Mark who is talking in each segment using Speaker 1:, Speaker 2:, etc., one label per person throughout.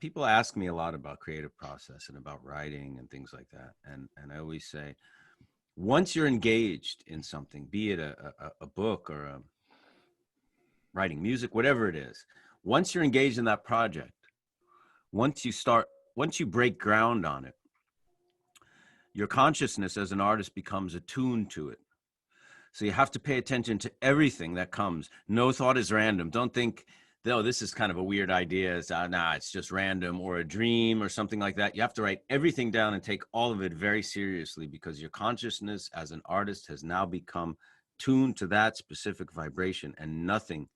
Speaker 1: people ask me a lot about creative process and about writing and things like that. And I always say, once you're engaged in something, be it a book or writing music, whatever it is, once you're engaged in that project, once you break ground on it, your consciousness as an artist becomes attuned to it. So you have to pay attention to everything that comes. No thought is random. Don't think, oh, this is kind of a weird idea. It's just random, or a dream or something like that. You have to write everything down and take all of it very seriously, because your consciousness as an artist has now become tuned to that specific vibration, and nothing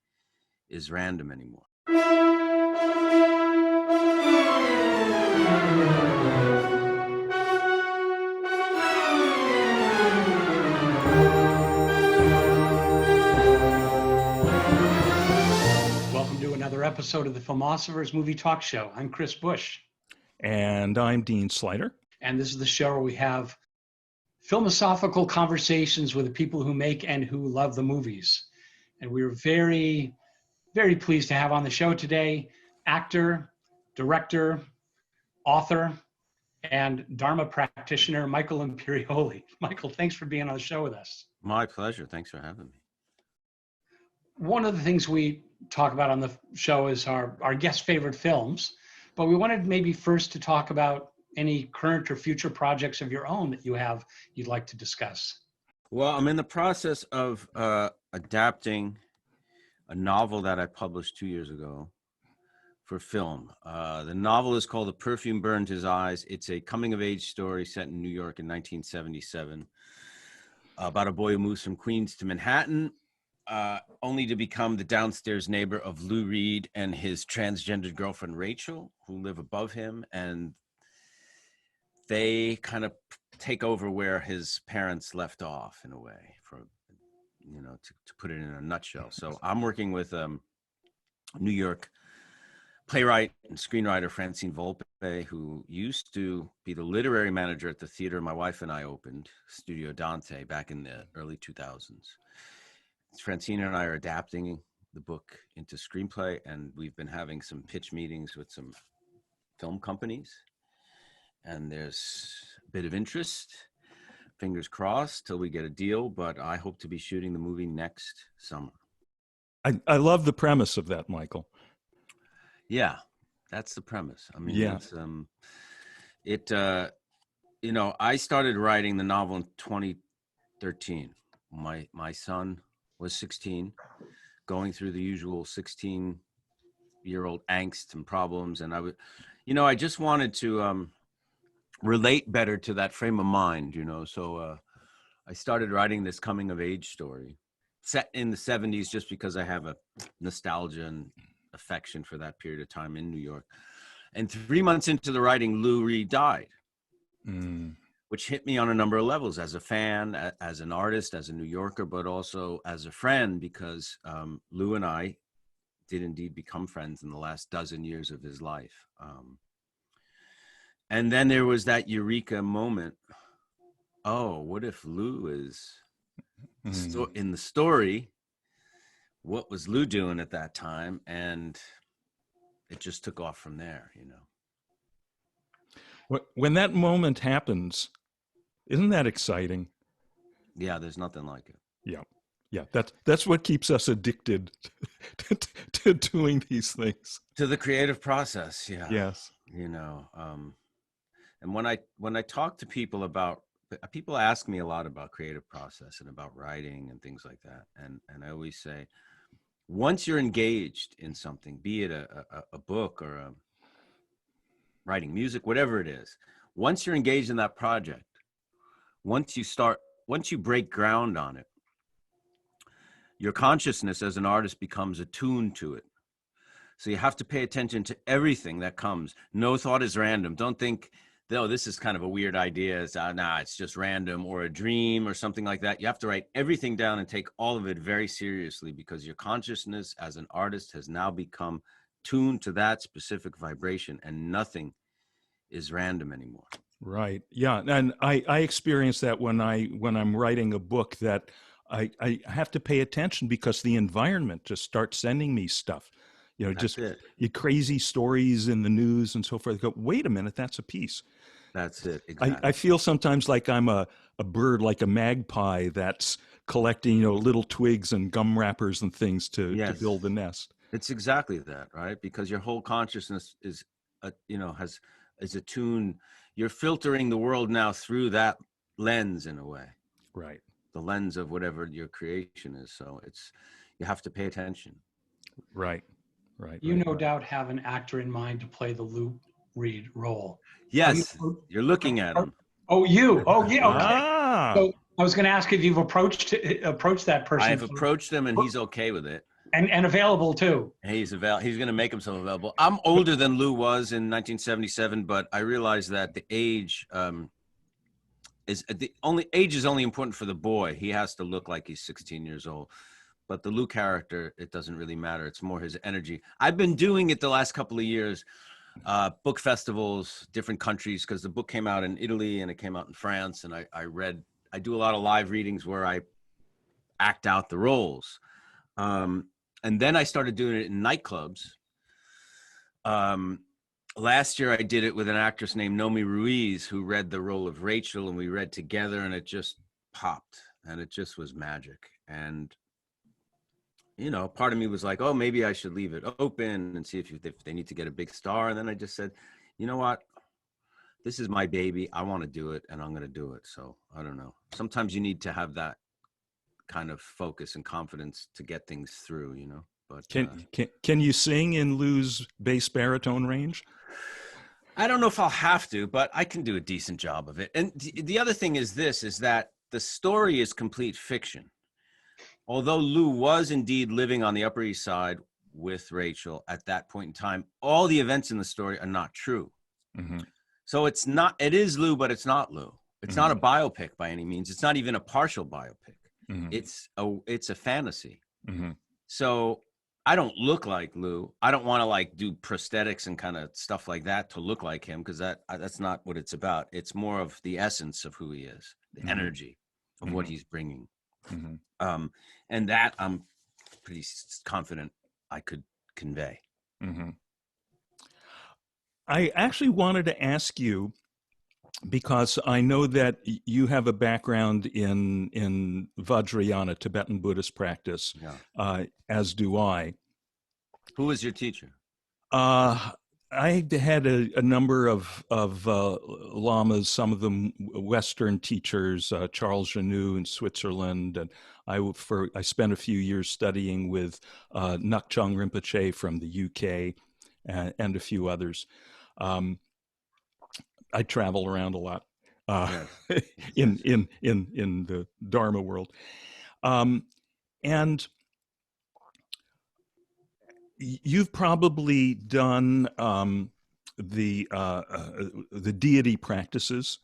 Speaker 1: is random anymore.
Speaker 2: Welcome to another episode of the Filmosophers Movie Talk Show. I'm Chris Bush.
Speaker 3: And I'm Dean Slider.
Speaker 2: And this is the show where we have philosophical conversations with the people who make and who love the movies. And we're very, very pleased to have on the show today actor, director, author, and Dharma practitioner, Michael Imperioli. Michael, thanks for being on the show with us.
Speaker 1: My pleasure. Thanks for having me.
Speaker 2: One of the things we talk about on the show is our guest favorite films, but we wanted maybe first to talk about any current or future projects of your own that you'd like to discuss.
Speaker 1: Well, I'm in the process of adapting a novel that I published 2 years ago for film. The novel is called The Perfume Burned His Eyes. It's a coming-of-age story set in New York in 1977 about a boy who moves from Queens to Manhattan, only to become the downstairs neighbor of Lou Reed and his transgendered girlfriend, Rachel, who live above him. And they kind of take over where his parents left off, in a way, to put it in a nutshell. So I'm working with New York playwright and screenwriter Francine Volpe, who used to be the literary manager at the theater my wife and I opened, Studio Dante, back in the early 2000s. Francine and I are adapting the book into screenplay, and we've been having some pitch meetings with some film companies, and there's a bit of interest. Fingers crossed till we get a deal, but I hope to be shooting the movie next summer.
Speaker 3: I love the premise of that, Michael.
Speaker 1: Yeah, that's the premise. I mean,
Speaker 3: yeah.
Speaker 1: I started writing the novel in 2013. My son was 16, going through the usual 16-year-old angst and problems. And I just wanted to relate better to that frame of mind, So I started writing this coming of age story set in the 70s, just because I have a nostalgia and affection for that period of time in New York. And 3 months into the writing, Lou Reed died. Which hit me on a number of levels, as a fan, as an artist, as a New Yorker, but also as a friend, because Lou and I did indeed become friends in the last dozen years of his life. And then there was that eureka moment. Oh, what if Lou is in the story? What was Lou doing at that time? And it just took off from there,
Speaker 3: When that moment happens, isn't that exciting?
Speaker 1: Yeah, there's nothing like it.
Speaker 3: Yeah. That's what keeps us addicted to doing these things.
Speaker 1: To the creative process, yeah.
Speaker 3: Yes.
Speaker 1: And when I talk to people people ask me a lot about creative process and about writing and things like that. And I always say, once you're engaged in something, be it a book or a writing music, whatever it is, once you're engaged in that project, once you break ground on it, your consciousness as an artist becomes attuned to it. So you have to pay attention to everything that comes. No thought is random. Don't think, oh, this is kind of a weird idea. It's just random, or a dream or something like that. You have to write everything down and take all of it very seriously, because your consciousness as an artist has now become tuned to that specific vibration, and nothing is random anymore.
Speaker 3: Right. Yeah. And I experience that when I'm writing a book, that I have to pay attention, because the environment just starts sending me stuff. You know,
Speaker 1: That's
Speaker 3: just
Speaker 1: it.
Speaker 3: you crazy stories in the news and so forth. Go, wait a minute, that's a piece.
Speaker 1: That's it.
Speaker 3: I
Speaker 1: Exactly.
Speaker 3: feel sometimes like I'm a bird, like a magpie that's collecting, you know, little twigs and gum wrappers and things to
Speaker 1: Yes.
Speaker 3: build a nest.
Speaker 1: It's exactly that, right? Because your whole consciousness is, is attuned. You're filtering the world now through that lens in a way,
Speaker 3: Right.
Speaker 1: the lens of whatever your creation is. So you have to pay attention.
Speaker 3: Right. Right.
Speaker 2: You
Speaker 3: Right.
Speaker 2: no doubt have an actor in mind to play the Lou Reed role.
Speaker 1: Yes, you're looking at him.
Speaker 2: Oh, you. Oh, yeah. Okay.
Speaker 3: Ah.
Speaker 2: So I was going to ask if you've approached that person.
Speaker 1: I have approached him, and he's okay with it.
Speaker 2: And available too.
Speaker 1: He's going to make himself available. I'm older than Lou was in 1977, but I realize that the age is only important for the boy. He has to look like he's 16 years old. But the Lou character, it doesn't really matter. It's more his energy. I've been doing it the last couple of years, book festivals, different countries, because the book came out in Italy and it came out in France. And I do a lot of live readings where I act out the roles. And then I started doing it in nightclubs. Last year I did it with an actress named Nomi Ruiz, who read the role of Rachel, and we read together, and it just popped, and it just was magic. And you know, part of me was like, oh, maybe I should leave it open and see if they need to get a big star. And then I just said, you know what? This is my baby. I want to do it, and I'm going to do it. So I don't know. Sometimes you need to have that kind of focus and confidence to get things through, you know. But
Speaker 3: can you sing in Lou's bass baritone range?
Speaker 1: I don't know if I'll have to, but I can do a decent job of it. And the other thing is that the story is complete fiction. Although Lou was indeed living on the Upper East Side with Rachel at that point in time, all the events in the story are not true.
Speaker 3: Mm-hmm.
Speaker 1: So it is Lou, but it's not Lou. It's
Speaker 3: Mm-hmm.
Speaker 1: not a biopic by any means. It's not even a partial biopic.
Speaker 3: Mm-hmm.
Speaker 1: It's a fantasy.
Speaker 3: Mm-hmm.
Speaker 1: So I don't look like Lou. I don't want to like do prosthetics and kind of stuff like that to look like him, because that's not what it's about. It's more of the essence of who he is, the
Speaker 3: Mm-hmm.
Speaker 1: energy of
Speaker 3: Mm-hmm.
Speaker 1: what he's bringing.
Speaker 3: Mm-hmm.
Speaker 1: And that I'm pretty confident I could convey.
Speaker 3: Mm-hmm. I actually wanted to ask you, because I know that you have a background in Vajrayana, Tibetan Buddhist practice, as do I.
Speaker 1: Who was your teacher?
Speaker 3: I had a number of lamas, some of them Western teachers, Charles Janou in Switzerland, and I spent a few years studying with Ngak'chang Rinpoche from the UK, and a few others. I travel around a lot in the Dharma world, and you've probably done the deity practices,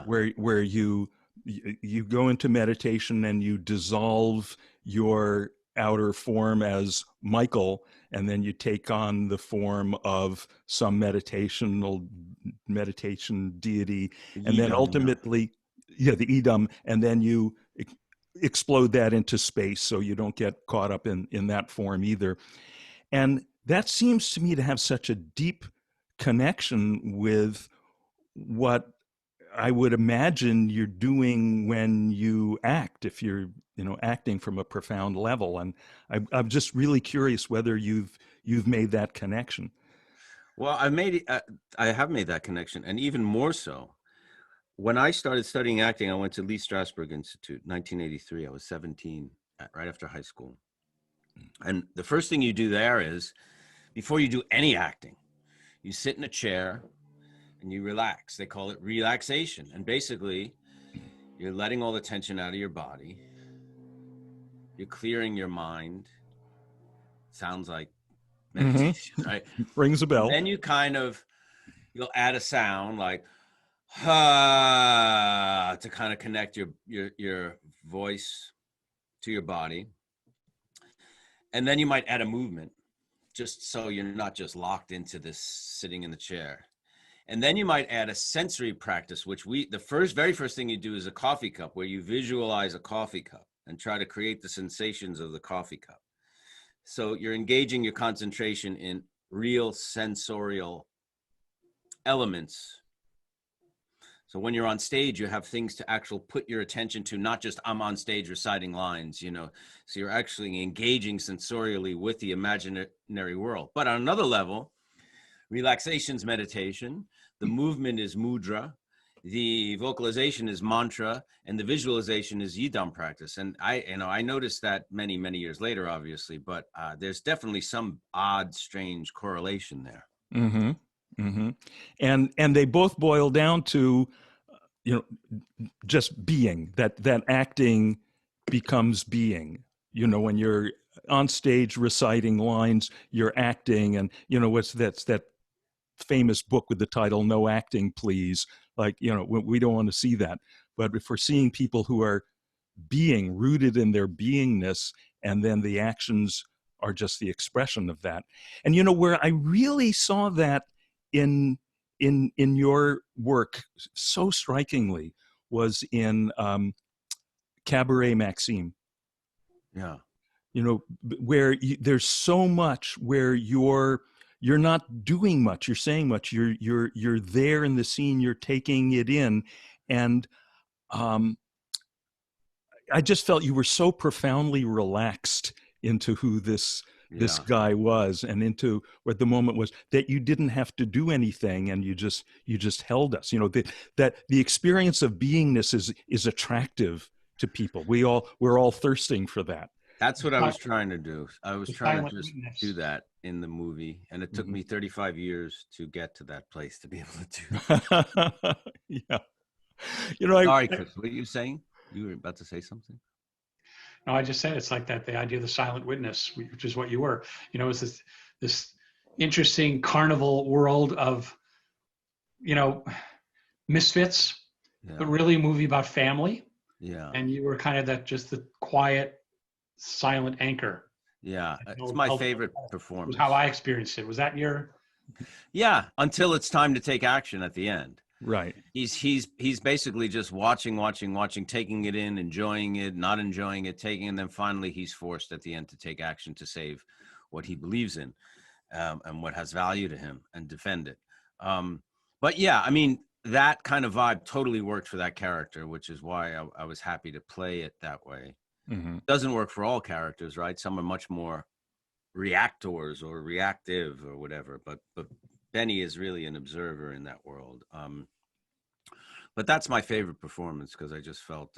Speaker 3: where you go into meditation and you dissolve your outer form as Michael, and then you take on the form of some meditation deity, and then ultimately, the Idam, and then you explode that into space, so you don't get caught up in that form either. And that seems to me to have such a deep connection with what I would imagine you're doing when you act, if you're acting from a profound level. And I'm just really curious whether you've made that connection.
Speaker 1: Well, I have made that connection, and even more so. When I started studying acting, I went to Lee Strasberg Institute, 1983. I was 17, right after high school. And the first thing you do there is, before you do any acting, you sit in a chair and you relax. They call it relaxation. And basically, you're letting all the tension out of your body. You're clearing your mind. Sounds like meditation, right?
Speaker 3: Rings a bell.
Speaker 1: And then you'll add a sound like, ha, to kind of connect your voice to your body. And then you might add a movement, just so you're not just locked into this sitting in the chair. And then you might add a sensory practice, which the very first thing you do is a coffee cup, where you visualize a coffee cup and try to create the sensations of the coffee cup. So you're engaging your concentration in real sensorial elements. So when you're on stage, you have things to actually put your attention to, not just I'm on stage reciting lines, you know. So you're actually engaging sensorially with the imaginary world. But on another level, relaxation's meditation, the movement is mudra, the vocalization is mantra, and the visualization is yidam practice. And I noticed that many, many years later, obviously, but there's definitely some odd, strange correlation there.
Speaker 3: Mm-hmm. Mm-hmm. And they both boil down to, just being, that acting becomes being. When you're on stage reciting lines, you're acting. And, that's that famous book with the title, No Acting, Please. Like, we don't want to see that. But if we're seeing people who are being, rooted in their beingness, and then the actions are just the expression of that. And, where I really saw that in your work so strikingly was in Cabaret Maxime.
Speaker 1: Yeah.
Speaker 3: Where there's so much where you're not doing much, you're saying much, you're there in the scene, you're taking it in. And I just felt you were so profoundly relaxed into who this guy was, and into what the moment was, that you didn't have to do anything, and you just held us. That the experience of beingness is attractive to people. We're all thirsting for that.
Speaker 1: That's what I was trying to do. I was trying to just do that in the movie, and it took me 35 years to get to that place to be able to do.
Speaker 3: Yeah.
Speaker 1: Sorry, Chris, what are you saying? You were about to say something?
Speaker 2: No, I just said it's like that, the idea of the silent witness, which is what you were. It's this interesting carnival world of, misfits, but really a movie about family.
Speaker 1: Yeah.
Speaker 2: And you were kind of the quiet, silent anchor.
Speaker 1: Yeah, it's my favorite performance.
Speaker 2: How I experienced it. Was that your?
Speaker 1: Yeah, until it's time to take action at the end.
Speaker 3: Right.
Speaker 1: He's basically just watching, taking it in, enjoying it, not enjoying it, taking, and then finally he's forced at the end to take action to save what he believes in, and what has value to him, and defend it. But yeah, I mean, that kind of vibe totally worked for that character, which is why I was happy to play it that way. Mm-hmm. Doesn't work for all characters, right? Some are much more reactors or reactive or whatever, but Benny is really an observer in that world. But that's my favorite performance, because I just felt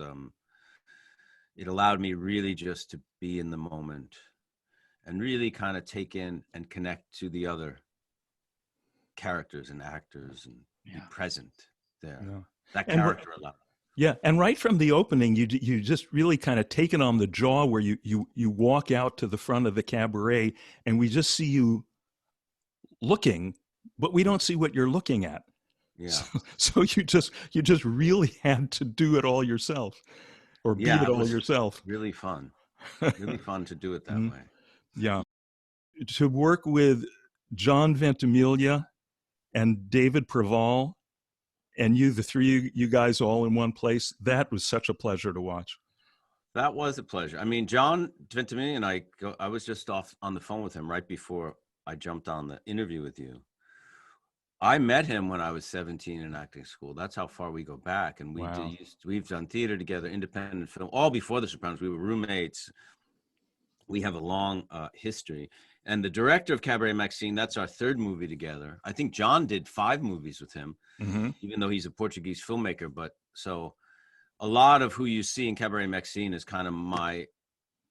Speaker 1: it allowed me really just to be in the moment and really kind of take in and connect to the other characters and actors and be present there. Yeah. That character a lot.
Speaker 3: Yeah, and right from the opening, you just really kind of take it on the jaw, where you walk out to the front of the cabaret, and we just see you looking, but we don't see what you're looking at.
Speaker 1: Yeah.
Speaker 3: So you just really had to do it all yourself, or beat it all yourself.
Speaker 1: Really fun. Really fun to do it that way.
Speaker 3: Yeah. To work with John Ventimiglia and David Preval, and the three you guys all in one place, that was such a pleasure to watch.
Speaker 1: That was a pleasure. I mean, John Ventimiglia and I was just off on the phone with him right before I jumped on the interview with you. I met him when I was 17 in acting school. That's how far we go back. And we've done theater together, independent film, all before The Sopranos. We were roommates. We have a long history. And the director of Cabaret Maxime, that's our third movie together. I think John did 5 movies with him, even though he's a Portuguese filmmaker. But so a lot of who you see in Cabaret Maxime is kind of my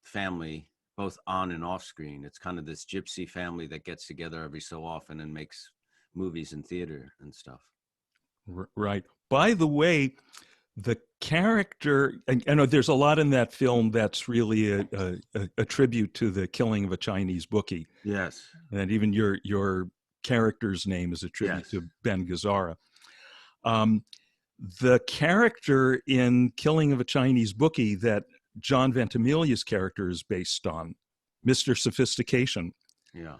Speaker 1: family, both on and off screen. It's kind of this gypsy family that gets together every so often and makes movies and theater and stuff.
Speaker 3: Right. By the way, the character, and I know there's a lot in that film that's really a tribute to the killing of a Chinese bookie.
Speaker 1: Yes.
Speaker 3: And even your character's name is a tribute to Ben Gazzara. The character in Killing of a Chinese Bookie that John Ventimiglia's character is based on, Mr. Sophistication.
Speaker 1: Yeah.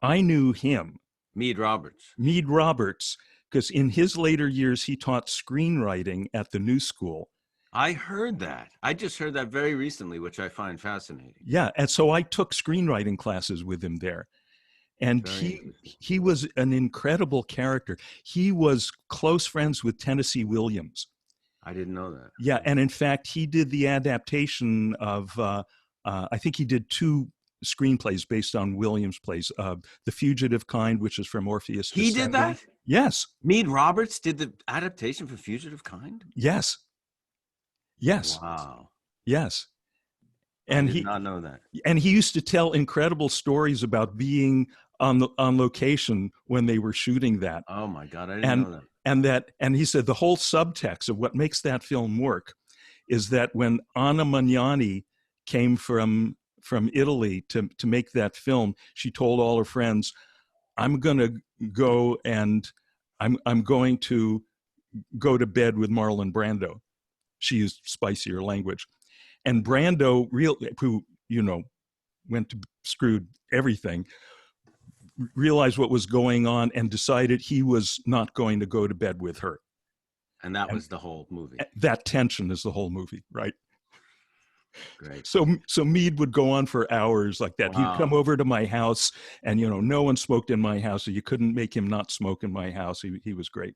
Speaker 3: I knew him.
Speaker 1: Mead Roberts,
Speaker 3: because in his later years, he taught screenwriting at the New School.
Speaker 1: I heard that. I just heard that very recently, which I find fascinating.
Speaker 3: Yeah, and so I took screenwriting classes with him there. And
Speaker 1: Very interesting.
Speaker 3: he was an incredible character. He was close friends with Tennessee Williams.
Speaker 1: I didn't know that.
Speaker 3: Yeah, and in fact, he did the adaptation of, I think he did 2 screenplays based on Williams' plays. The Fugitive Kind, which is from Orpheus.
Speaker 1: He did that?
Speaker 3: Yes.
Speaker 1: Mead Roberts did the adaptation for Fugitive Kind?
Speaker 3: Yes. Yes.
Speaker 1: Wow.
Speaker 3: Yes.
Speaker 1: And I did not know that.
Speaker 3: And he used to tell incredible stories about being on location when they were shooting that.
Speaker 1: Oh my God, I didn't know
Speaker 3: that. And he said the whole subtext of what makes that film work is that when Anna Magnani came from Italy to make that film, she told all her friends, I'm going to go and I'm going to go to bed with Marlon Brando. She used spicier language. And Brando, who, went to screwed everything, realized what was going on and decided he was not going to go to bed with her.
Speaker 1: And that was the whole movie.
Speaker 3: That tension is the whole movie, right?
Speaker 1: Great.
Speaker 3: So Mead would go on for hours like that.
Speaker 1: Wow.
Speaker 3: He'd come over to my house and, no one smoked in my house, so you couldn't make him not smoke in my house. He was great.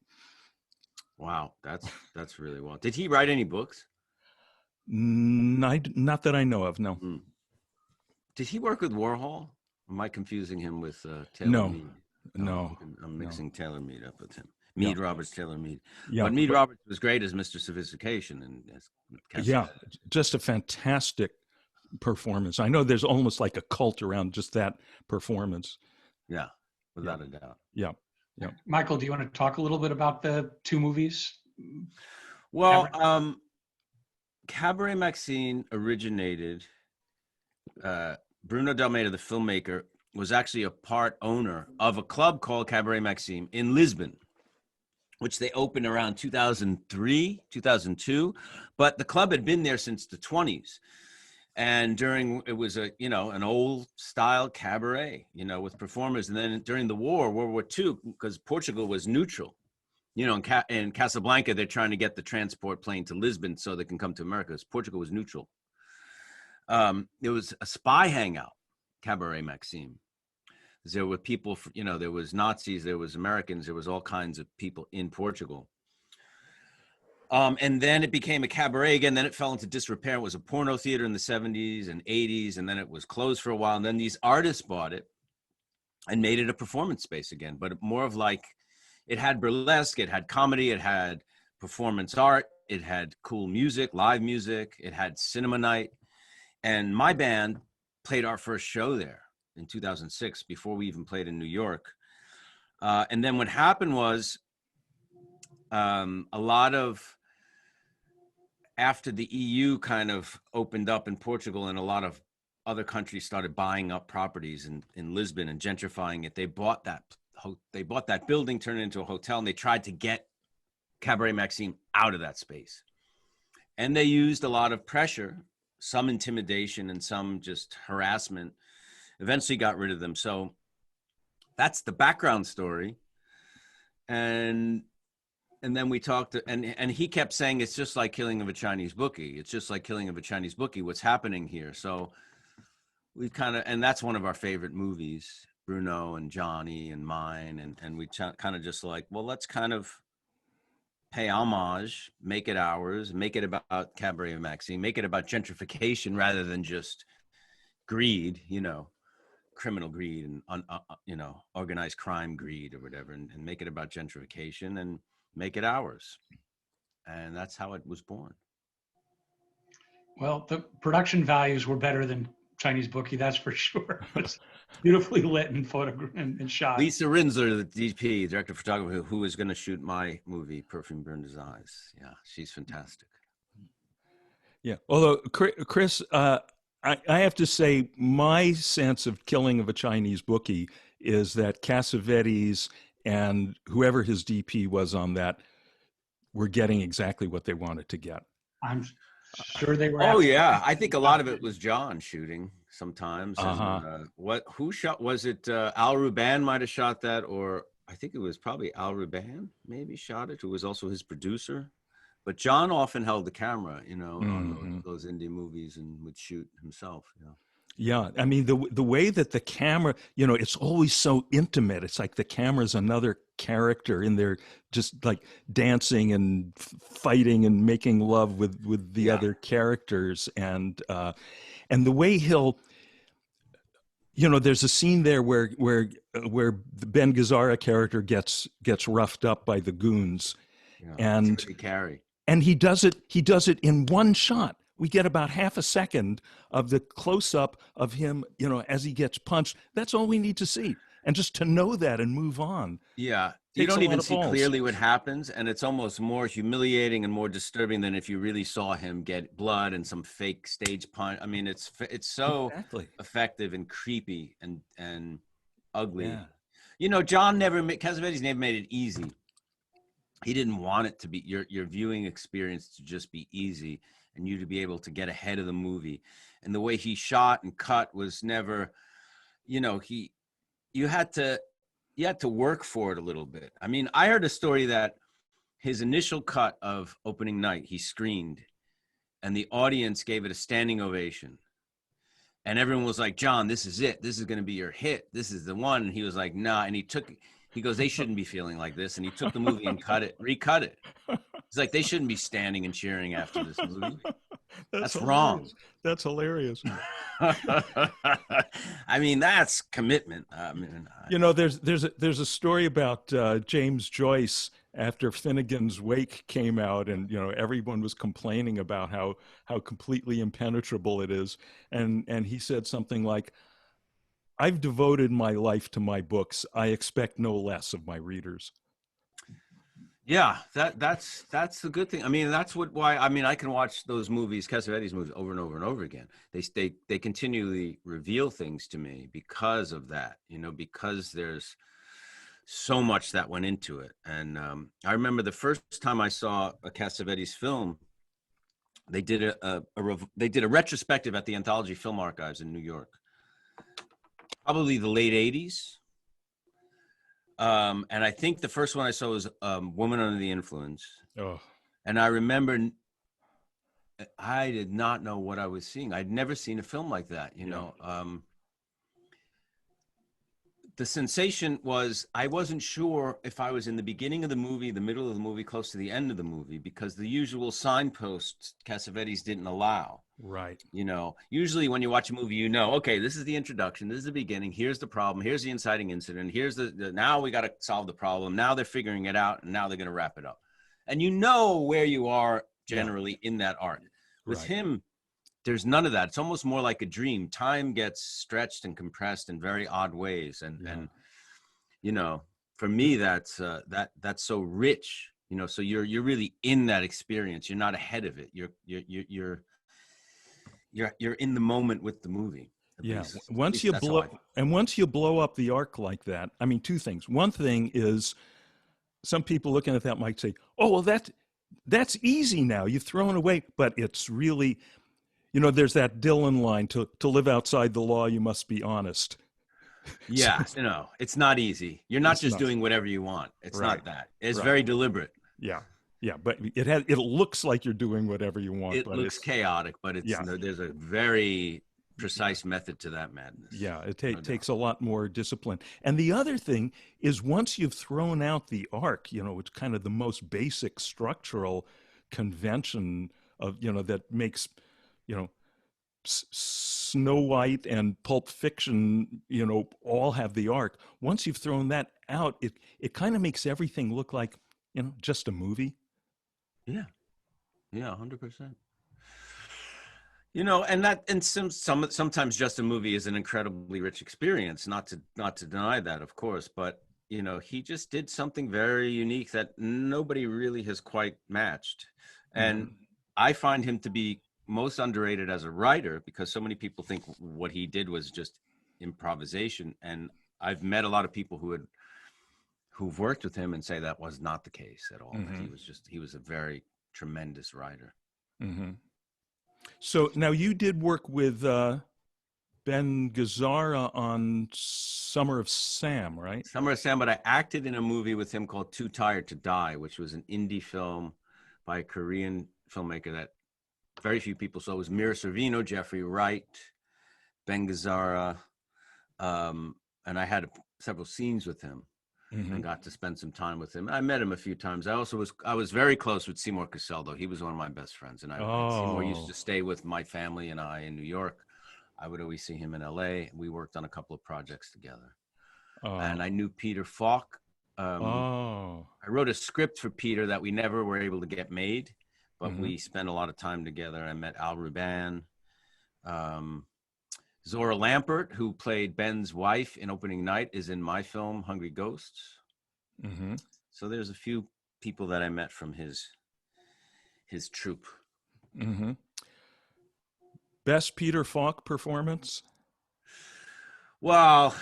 Speaker 1: Wow. That's really well. Did he write any books?
Speaker 3: Not that I know of, no.
Speaker 1: Did he work with Warhol? Am I confusing him with Taylor Mead?
Speaker 3: No.
Speaker 1: I'm mixing Taylor Mead up with him. Mead Roberts, Taylor Mead.
Speaker 3: Yeah,
Speaker 1: but Mead Roberts was great as Mr. Sophistication. And
Speaker 3: just a fantastic performance. I know there's almost like a cult around just that performance.
Speaker 1: Yeah, without a doubt.
Speaker 3: Yeah.
Speaker 2: Michael, do you want to talk a little bit about the 2 movies?
Speaker 1: Well, Cabaret Maxime originated, Bruno D'Almeida, the filmmaker, was actually a part owner of a club called Cabaret Maxime in Lisbon, which they opened around 2003, 2002. But the club had been there since the 20s. And it was an old style cabaret, with performers. And then during the war, World War II, because Portugal was neutral, in Casablanca, they're trying to get the transport plane to Lisbon so they can come to America, because Portugal was neutral. There was a spy hangout, Cabaret Maxime. There were people, there was Nazis, there was Americans, there was all kinds of people in Portugal. And then it became a cabaret again. Then it fell into disrepair. It was a porno theater in the 70s and 80s. And then it was closed for a while. And then these artists bought it and made it a performance space again. But more of like, it had burlesque, it had comedy, it had performance art, it had cool music, live music, it had cinema night. And my band played our first show there in 2006 before we even played in New York. And then what happened was after the EU kind of opened up in Portugal and a lot of other countries started buying up properties in Lisbon and gentrifying it, they bought that building, turned it into a hotel, and they tried to get Cabaret Maxime out of that space. And they used a lot of pressure, some intimidation and some just harassment, eventually got rid of them. So that's the background story. And then we talked, and he kept saying, it's just like Killing of a Chinese Bookie. It's just like Killing of a Chinese Bookie. What's happening here? So we and that's one of our favorite movies, Bruno and Johnny and mine. And we kind of just like, well, let's kind of pay homage, make it ours, make it about Cabaret Maxime, make it about gentrification rather than just greed, criminal greed and, organized crime greed or whatever, and make it about gentrification and make it ours. And that's how it was born.
Speaker 2: Well, the production values were better than Chinese Bookie, that's for sure. It's beautifully lit and photographed and shot.
Speaker 1: Lisa Rinsler, the DP, director of photography, who is going to shoot my movie, Perfume Burned His Eyes. Yeah, she's fantastic.
Speaker 3: Yeah, although, Chris, I have to say, my sense of Killing of a Chinese Bookie is that Cassavetes and whoever his DP was on that were getting exactly what they wanted to get.
Speaker 2: I'm sure they were.
Speaker 1: Oh yeah, I think a lot of it was John shooting sometimes. And, who shot? Was it Al Ruban might have shot that, or I think it was probably Al Ruban maybe shot it, who was also his producer. But John often held the camera, you know, on
Speaker 3: Mm-hmm.
Speaker 1: those indie movies and would shoot himself.
Speaker 3: Yeah, I mean the way that the camera, you know, it's always so intimate. It's like the camera's another character in there, just like dancing and fighting and making love with the other characters, and the way he'll, you know, there's a scene there where the Ben Gazzara character gets roughed up by the goons, and
Speaker 1: Carey.
Speaker 3: And he does it in one shot. We get about half a second of the close-up of him, you know, as he gets punched. That's all we need to see. And just to know that and move on.
Speaker 1: Yeah. You don't even see clearly what happens. And it's almost more humiliating and more disturbing than if you really saw him get blood and some fake stage punch. I mean, it's so effective and creepy and ugly.
Speaker 3: Yeah.
Speaker 1: You know, Cassavetes never made it easy. He didn't want it to be your viewing experience to just be easy and you to be able to get ahead of the movie. And the way he shot and cut was never, you know, you had to work for it a little bit. I mean, I heard a story that his initial cut of opening night, he screened and the audience gave it a standing ovation. And everyone was like, John, this is it. This is going to be your hit. This is the one. And he was like, nah. And he goes, they shouldn't be feeling like this. And he took the movie and recut it. He's like, they shouldn't be standing and cheering after this movie. That's wrong.
Speaker 3: That's hilarious.
Speaker 1: I mean, that's commitment.
Speaker 3: You know, there's a story about James Joyce after Finnegan's Wake came out, and you know everyone was complaining about how completely impenetrable it is, and he said something like, I've devoted my life to my books. I expect no less of my readers.
Speaker 1: Yeah, that's the good thing. I mean, I can watch those movies, Cassavetes movies, over and over and over again. They continually reveal things to me because of that, you know, because there's so much that went into it. And I remember the first time I saw a Cassavetes film, they did a retrospective at the Anthology Film Archives in New York. Probably the late 80s. And I think the first one I saw was Woman Under the Influence.
Speaker 3: Oh.
Speaker 1: And I remember I did not know what I was seeing. I'd never seen a film like that, you know. The sensation was I wasn't sure if I was in the beginning of the movie, the middle of the movie, close to the end of the movie, because the usual signposts Cassavetes didn't allow.
Speaker 3: Right.
Speaker 1: You know, usually when you watch a movie, you know, okay, this is the introduction, this is the beginning, here's the problem, here's the inciting incident, here's now we got to solve the problem, now they're figuring it out, and now they're going to wrap it up. And you know where you are generally in that arc. With him, there's none of that. It's almost more like a dream. Time gets stretched and compressed in very odd ways. And you know, for me, that's so rich, you know, so you're really in that experience. You're not ahead of it. You're in the moment with the movie.
Speaker 3: Once you blow up the arc like that, I mean, two things. One thing is some people looking at that might say, oh, well, that's easy now. You've thrown away, but it's really, you know, there's that Dylan line, to live outside the law, you must be honest.
Speaker 1: Yeah, you know, it's not easy. You're not just doing whatever you want. It's not that. It's very deliberate.
Speaker 3: Yeah. Yeah, but it looks like you're doing whatever you want.
Speaker 1: It looks chaotic, but there's a very precise method to that madness.
Speaker 3: Yeah, it takes a lot more discipline. And the other thing is, once you've thrown out the arc, you know, it's kind of the most basic structural convention of, you know, that makes, you know, Snow White and Pulp Fiction, you know, all have the arc. Once you've thrown that out, it kind of makes everything look like, you know, just a movie.
Speaker 1: Yeah. Yeah, 100%. You know, and sometimes just a movie is an incredibly rich experience, not to deny that, of course, but you know, he just did something very unique that nobody really has quite matched. And I find him to be most underrated as a writer, because so many people think what he did was just improvisation. And I've met a lot of people who've worked with him and say that was not the case at all. He was a very tremendous writer.
Speaker 3: So now you did work with Ben Gazzara on Summer of Sam, right?
Speaker 1: Summer of Sam, but I acted in a movie with him called Too Tired to Die, which was an indie film by a Korean filmmaker that very few people saw. It was Mira Sorvino, Jeffrey Wright, Ben Gazzara, and I had several scenes with him. And got to spend some time with him. I met him a few times. I was very close with Seymour Cassel, though. He was one of my best friends, and Seymour used to stay with my family and I in New York. I would always see him in LA. We worked on a couple of projects together. And I knew Peter Falk. I wrote a script for Peter that we never were able to get made, but we spent a lot of time together. I met Al Ruban. Zora Lampert, who played Ben's wife in opening night, is in my film, Hungry Ghosts. So there's a few people that I met from his troupe.
Speaker 3: Best Peter Falk performance?
Speaker 1: Well,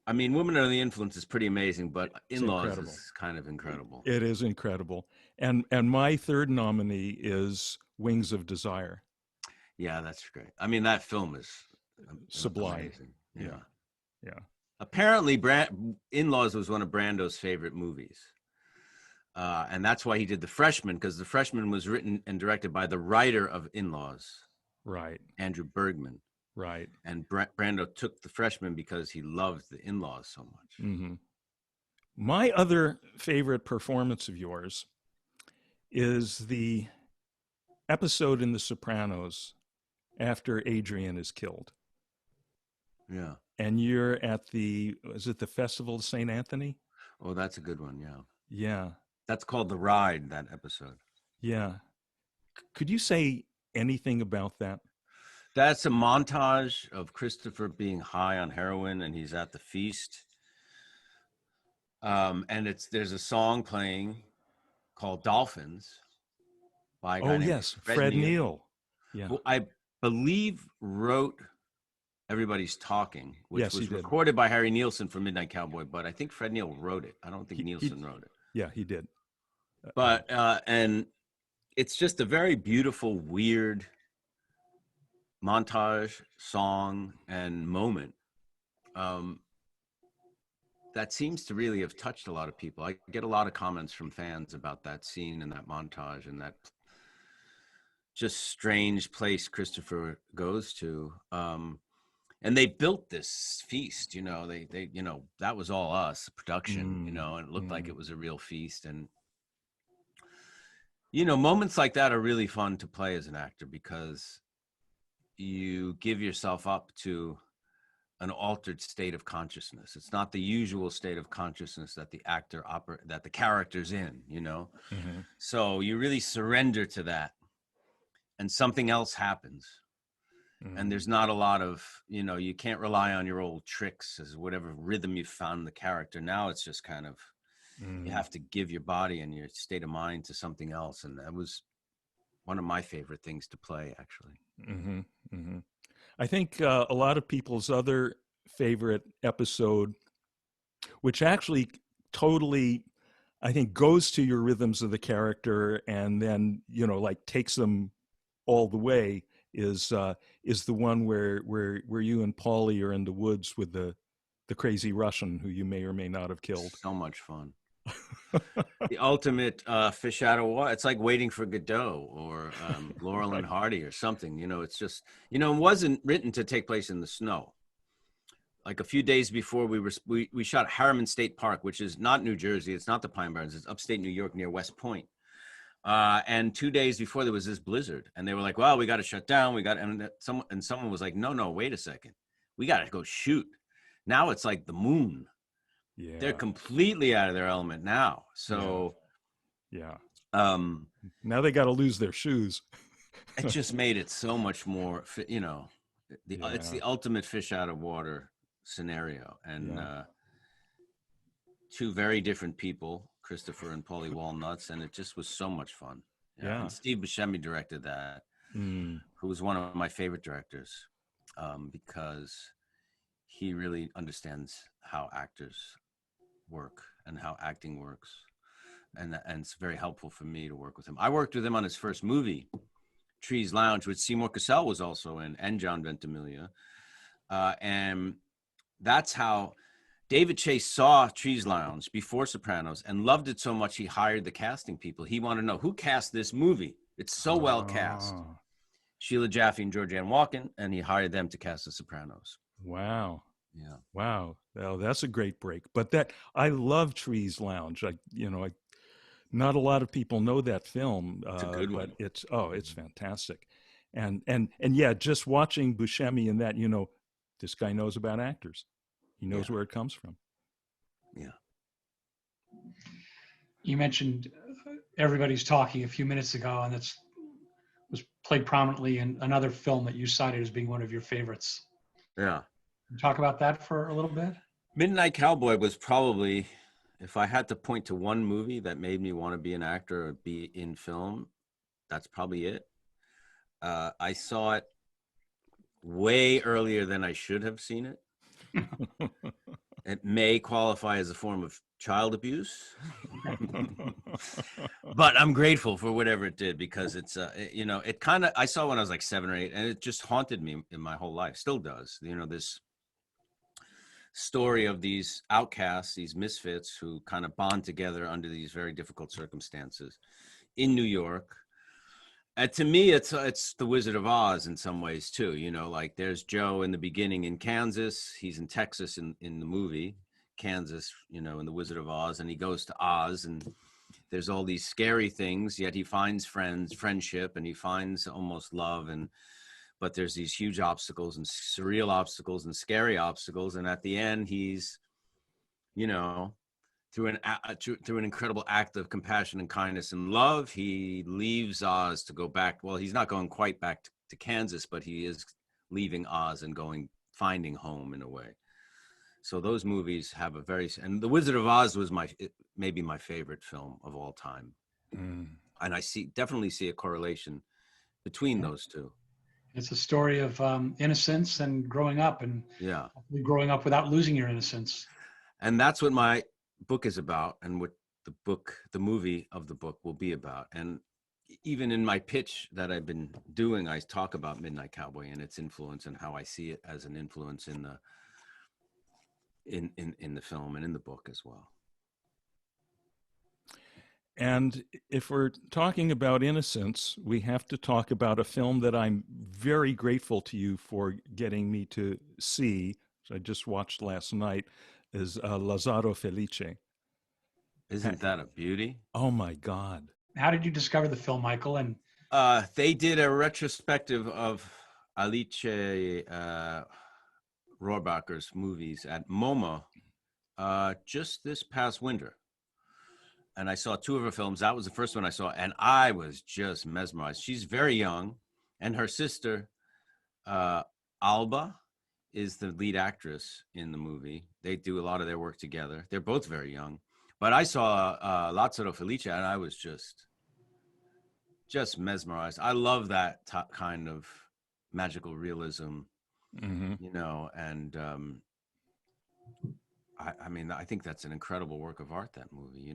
Speaker 1: I mean, Woman Under the Influence is pretty amazing, but In-Laws is kind of incredible.
Speaker 3: It is incredible. And my third nominee is Wings of Desire.
Speaker 1: Yeah, that's great. I mean, that film is
Speaker 3: sublime.
Speaker 1: Amazing.
Speaker 3: Yeah.
Speaker 1: Apparently, In-Laws was one of Brando's favorite movies. And that's why he did The Freshman, because The Freshman was written and directed by the writer of In-Laws.
Speaker 3: Right.
Speaker 1: Andrew Bergman.
Speaker 3: Right.
Speaker 1: And Brando took The Freshman because he loved the In-Laws so much.
Speaker 3: My other favorite performance of yours is the episode in The Sopranos after Adrian is killed.
Speaker 1: Yeah.
Speaker 3: And you're at is it the Festival of St. Anthony?
Speaker 1: Oh, that's a good one. Yeah.
Speaker 3: Yeah.
Speaker 1: That's called The Ride, that episode.
Speaker 3: Yeah. Could you say anything about that?
Speaker 1: That's a montage of Christopher being high on heroin, and he's at the feast. And there's a song playing called Dolphins by a guy named
Speaker 3: Fred Neil. Yeah.
Speaker 1: Who I believe wrote Everybody's Talking, which was recorded by Harry Nilsson for Midnight Cowboy, but I think Fred Neil wrote it. I don't think Nilsson wrote it.
Speaker 3: Yeah, he did.
Speaker 1: But and it's just a very beautiful, weird montage, song, and moment that seems to really have touched a lot of people. I get a lot of comments from fans about that scene and that montage and that just strange place Christopher goes to. And they built this feast, they that was all us, production, and it looked like it was a real feast. And, moments like that are really fun to play as an actor because you give yourself up to an altered state of consciousness. It's not the usual state of consciousness that the actor that the character's in, So you really surrender to that and something else happens. And there's not a lot of, you can't rely on your old tricks as whatever rhythm you found in the character. Now it's just kind of, you have to give your body and your state of mind to something else. And that was one of my favorite things to play, actually.
Speaker 3: I think a lot of people's other favorite episode, which actually totally, I think, goes to your rhythms of the character and then, takes them all the way, is the one where you and Paulie are in the woods with the crazy Russian who you may or may not have killed.
Speaker 1: So much fun. The ultimate fish out of water. It's like Waiting for Godot or Laurel and Hardy or something. It's just, it wasn't written to take place in the snow. Like a few days before we shot Harriman State Park, which is not New Jersey. It's not the Pine Barrens. It's upstate New York near West Point. And 2 days before there was this blizzard and they were like, well, we got to shut down. And someone was like, no, wait a second. We got to go shoot. Now it's like the moon. Yeah. They're completely out of their element now. So,
Speaker 3: yeah. Now they got to lose their shoes.
Speaker 1: It just made it so much more, it's the ultimate fish out of water scenario. And two very different people, Christopher and Paulie Walnuts, and it just was so much fun. Yeah. And Steve Buscemi directed that, who was one of my favorite directors, because he really understands how actors work and how acting works. And it's very helpful for me to work with him. I worked with him on his first movie, Trees Lounge, which Seymour Cassel was also in, and John Ventimiglia. And that's how, David Chase saw Trees Lounge before Sopranos and loved it so much he hired the casting people. He wanted to know who cast this movie. It's so well cast. Sheila Jaffe and Georgianne Walken, and he hired them to cast The Sopranos.
Speaker 3: Wow.
Speaker 1: Yeah.
Speaker 3: Wow. Well, that's a great break. But that I love Trees Lounge. Not a lot of people know that film.
Speaker 1: It's a good one.
Speaker 3: But it's fantastic. And yeah, just watching Buscemi in that, this guy knows about actors. He knows where it comes from.
Speaker 1: Yeah.
Speaker 2: You mentioned Everybody's Talking a few minutes ago, and that's was played prominently in another film that you cited as being one of your favorites.
Speaker 1: Yeah.
Speaker 2: Talk about that for a little bit.
Speaker 1: Midnight Cowboy was probably, if I had to point to one movie that made me want to be an actor or be in film, that's probably it. I saw it way earlier than I should have seen it. It may qualify as a form of child abuse, but I'm grateful for whatever it did, because it's, it kind of, I saw when I was like 7 or 8, and it just haunted me in my whole life, still does. This story of these outcasts, these misfits who kind of bond together under these very difficult circumstances in New York. And to me, it's the Wizard of Oz in some ways too. Like there's Joe in the beginning in Kansas. He's in Texas in the movie, Kansas, in the Wizard of Oz, and he goes to Oz, and there's all these scary things, yet he finds friendship, and he finds almost love, but there's these huge obstacles and surreal obstacles and scary obstacles. And at the end, he's, through an incredible act of compassion and kindness and love, he leaves Oz to go back. Well, he's not going quite back to Kansas, but he is leaving Oz and finding home in a way. So those movies have and The Wizard of Oz was maybe my favorite film of all time. And I definitely see a correlation between those two.
Speaker 2: It's a story of innocence and growing up, and growing up without losing your innocence.
Speaker 1: And that's what my book is about, and what the movie of the book will be about. And even in my pitch that I've been doing, I talk about Midnight Cowboy and its influence, and how I see it as an influence in the film and in the book as well.
Speaker 3: And if we're talking about innocence, we have to talk about a film that I'm very grateful to you for getting me to see, which I just watched last night, is Lazzaro Felice.
Speaker 1: Isn't that a beauty?
Speaker 3: Oh my God.
Speaker 2: How did you discover the film, Michael? And
Speaker 1: they did a retrospective of Alice Rohrbacher's movies at MoMA just this past winter. And I saw 2 of her films. That was the first one I saw, and I was just mesmerized. She's very young, and her sister, Alba, is the lead actress in the movie. They do a lot of their work together. They're both very young. But I saw Lazzaro Felice, and I was just mesmerized. I love that kind of magical realism, and I think that's an incredible work of art, that movie.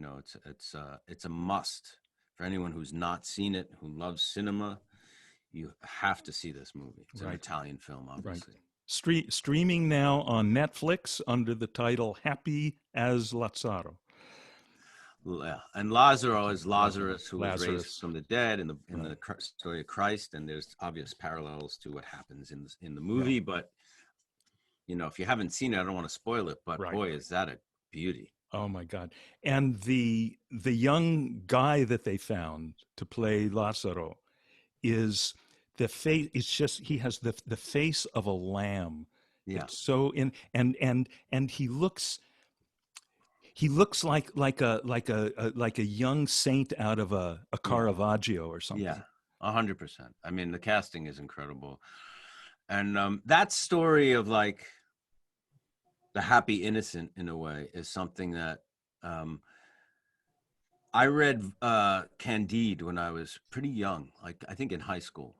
Speaker 1: It's a must for anyone who's not seen it, who loves cinema. You have to see this movie. It's an Italian film, obviously.
Speaker 3: Right. Streaming now on Netflix under the title Happy as Lazzaro.
Speaker 1: Yeah. And Lazaro is Lazarus, who was raised from the dead in the story of Christ, and there's obvious parallels to what happens in the movie. But if you haven't seen it, I don't want to spoil it. But boy, is that a beauty!
Speaker 3: Oh my God! And the young guy that they found to play Lazzaro is the face. It's just he has the face of a lamb.
Speaker 1: Yeah.
Speaker 3: It's so and he looks like a young saint out of a Caravaggio or something.
Speaker 1: Yeah, 100%. I mean, the casting is incredible, and that story of like the happy innocent in a way is something that I read Candide when I was pretty young, like I think in high school,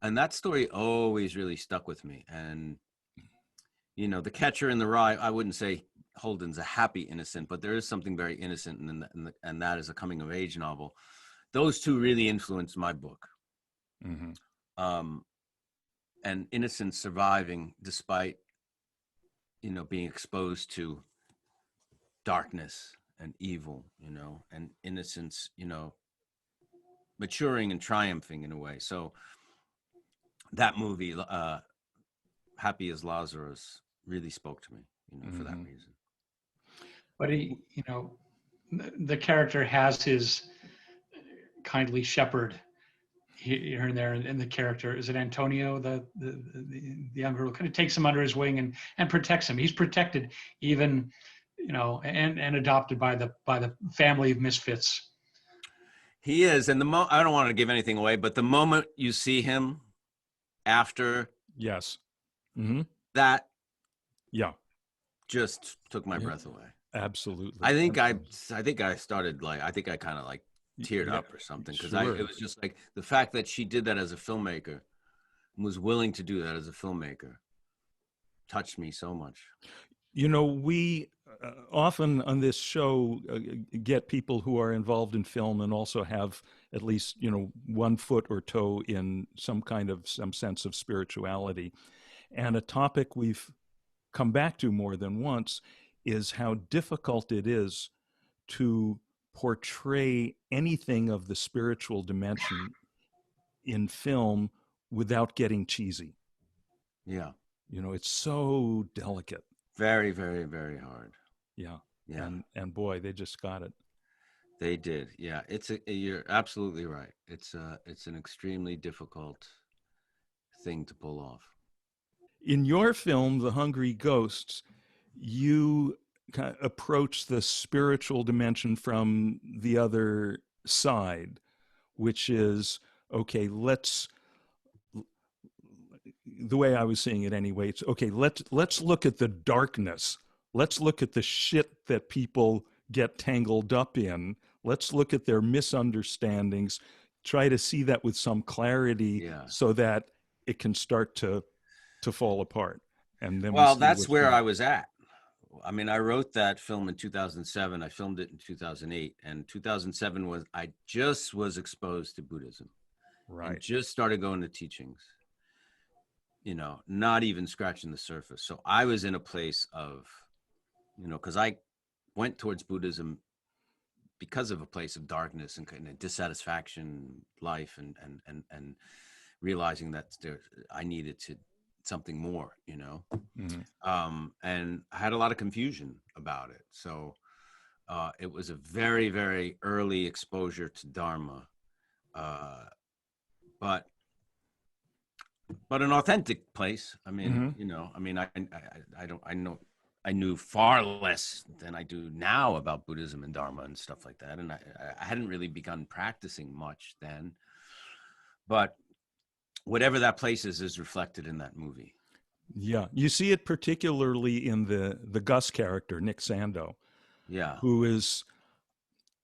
Speaker 1: and that story always really stuck with me. And The Catcher in the Rye, I wouldn't say Holden's a happy innocent, but there is something very innocent, and that is a coming of age novel. Those two really influenced my book. And innocence surviving despite being exposed to darkness and evil, and innocence, maturing and triumphing in a way. So that movie, Happy as Lazarus, really spoke to me, for that reason.
Speaker 2: But the character has his kindly shepherd here and there, and the character, is it Antonio, the young girl, kind of takes him under his wing and protects him. He's protected even, and adopted by the family of misfits.
Speaker 1: He is, and I don't want to give anything away, but the moment you see him after,
Speaker 3: yes,
Speaker 1: that, just took my breath away.
Speaker 3: Absolutely.
Speaker 1: I think I started I kind of teared up or something, because it was just like the fact that she did that as a filmmaker, was willing to do that as a filmmaker, touched me so much.
Speaker 3: We often on this show get people who are involved in film and also have at least, one foot or toe in some sense of spirituality. And a topic we've come back to more than once is how difficult it is to portray anything of the spiritual dimension in film without getting cheesy.
Speaker 1: Yeah.
Speaker 3: It's so delicate.
Speaker 1: Very, very, very hard.
Speaker 3: Yeah.
Speaker 1: Yeah.
Speaker 3: And boy, they just got it.
Speaker 1: They did. Yeah. You're absolutely right. It's an extremely difficult thing to pull off.
Speaker 3: In your film, The Hungry Ghosts, you approach the spiritual dimension from the other side, which is, okay, the way I was seeing it anyway, it's okay, let's look at the darkness. Let's look at the shit that people get tangled up in. Let's look at their misunderstandings, try to see that with some clarity, so that it can start to fall apart. And then
Speaker 1: that's where I was at. I mean, I wrote that film in 2007. I filmed it in 2008, and 2007 I just was exposed to Buddhism,
Speaker 3: right?
Speaker 1: And just started going to teachings, not even scratching the surface. So I was in a place of, because I went towards Buddhism because of a place of darkness and kind of dissatisfaction, life, and realizing that I needed something more, and I had a lot of confusion about it. So it was a very, very early exposure to Dharma, but an authentic place. I mean, I knew far less than I do now about Buddhism and Dharma and stuff like that, and I hadn't really begun practicing much then, but whatever that place is reflected in that movie.
Speaker 3: Yeah, you see it particularly in the Gus character, Nick Sando.
Speaker 1: Yeah,
Speaker 3: who is,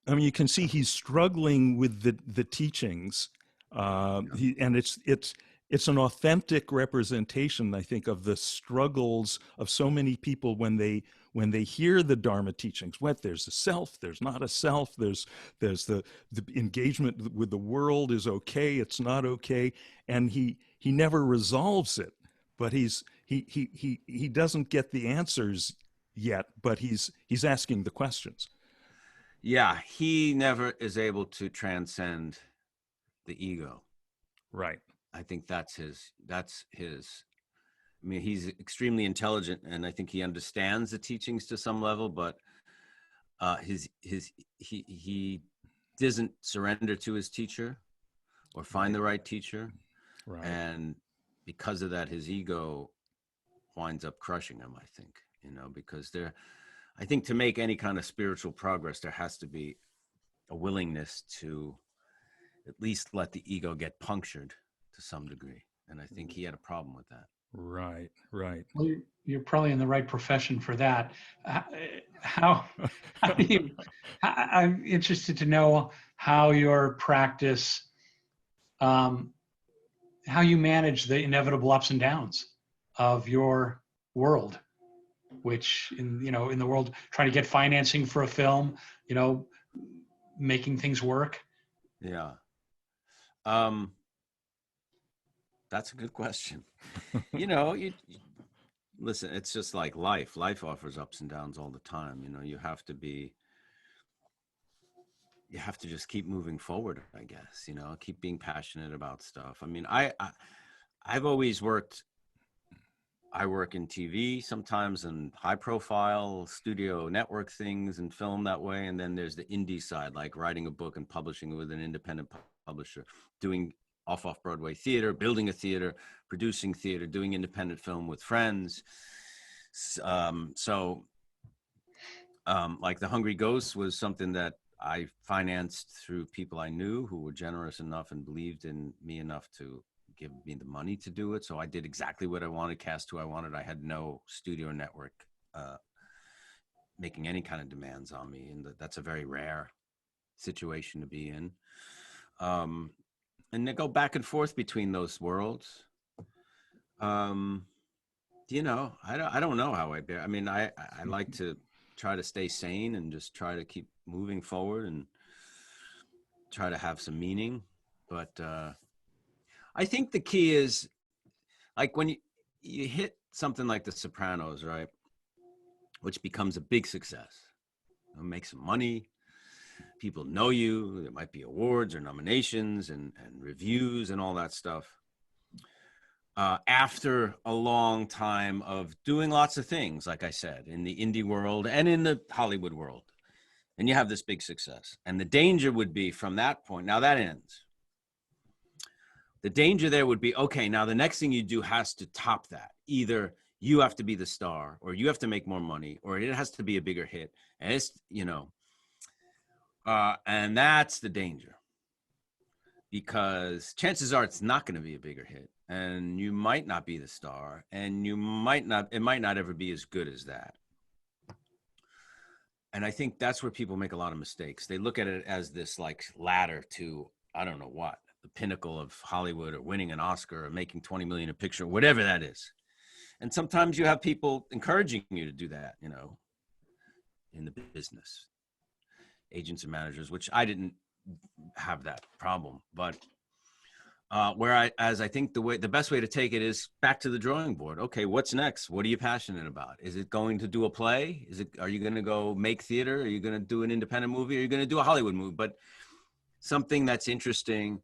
Speaker 3: you can see he's struggling with the teachings, and it's an authentic representation, I think, of the struggles of so many people when they hear the Dharma teachings. There's a self, there's not a self, there's the engagement with the world is okay, it's not okay, and he never resolves it, but he doesn't get the answers yet, but he's asking the questions.
Speaker 1: Yeah, he never is able to transcend the ego.
Speaker 3: Right.
Speaker 1: I think that's his. I mean, he's extremely intelligent, and I think he understands the teachings to some level, but he doesn't surrender to his teacher or find the right teacher.
Speaker 3: Right.
Speaker 1: And because of that, his ego winds up crushing him, I think, because I think to make any kind of spiritual progress, there has to be a willingness to at least let the ego get punctured to some degree. And I think he had a problem with that.
Speaker 3: Right.
Speaker 2: Well, you're probably in the right profession for that. How do you, I'm interested to know how your practice, how you manage the inevitable ups and downs of your world, which in the world, trying to get financing for a film, making things work.
Speaker 1: Yeah. That's a good question. listen, it's just like life offers ups and downs all the time. You know, you have to just keep moving forward, I guess, you know, keep being passionate about stuff. I mean, I've always I work in TV sometimes, and high profile studio network things and film that way. And then there's the indie side, like writing a book and publishing it with an independent publisher, doing off Broadway theater, building a theater, producing theater, doing independent film with friends. Like The Hungry Ghost was something that I financed through people I knew who were generous enough and believed in me enough to give me the money to do it. So I did exactly what I wanted, cast who I wanted. I had no studio network making any kind of demands on me. And that's a very rare situation to be in. And they go back and forth between those worlds. You know, I don't know how I bear. I mean, I like to try to stay sane and just try to keep moving forward and try to have some meaning. But I think the key is, like, when you hit something like The Sopranos, right, which becomes a big success, you make some money, people know you, there might be awards or nominations and reviews and all that stuff. After a long time of doing lots of things, like I said, in the indie world and in the Hollywood world, and you have this big success. And the danger would be from that point, now that ends. The danger there would be, okay, now the next thing you do has to top that. Either you have to be the star, or you have to make more money, or it has to be a bigger hit. And it's, you know, and that's the danger, because chances are it's not going to be a bigger hit, and you might not be the star, and it might not ever be as good as that. And I think that's where people make a lot of mistakes. They look at it as this like ladder to, I don't know what, the pinnacle of Hollywood, or winning an Oscar, or making 20 million a picture, whatever that is. And sometimes you have people encouraging you to do that, you know, in the business, agents and managers, which I didn't have that problem. But I think the best way to take it is back to the drawing board. Okay, what's next? What are you passionate about? Is it going to do a play? Are you going to go make theater? Are you going to do an independent movie? Are you going to do a Hollywood movie? But something that's interesting.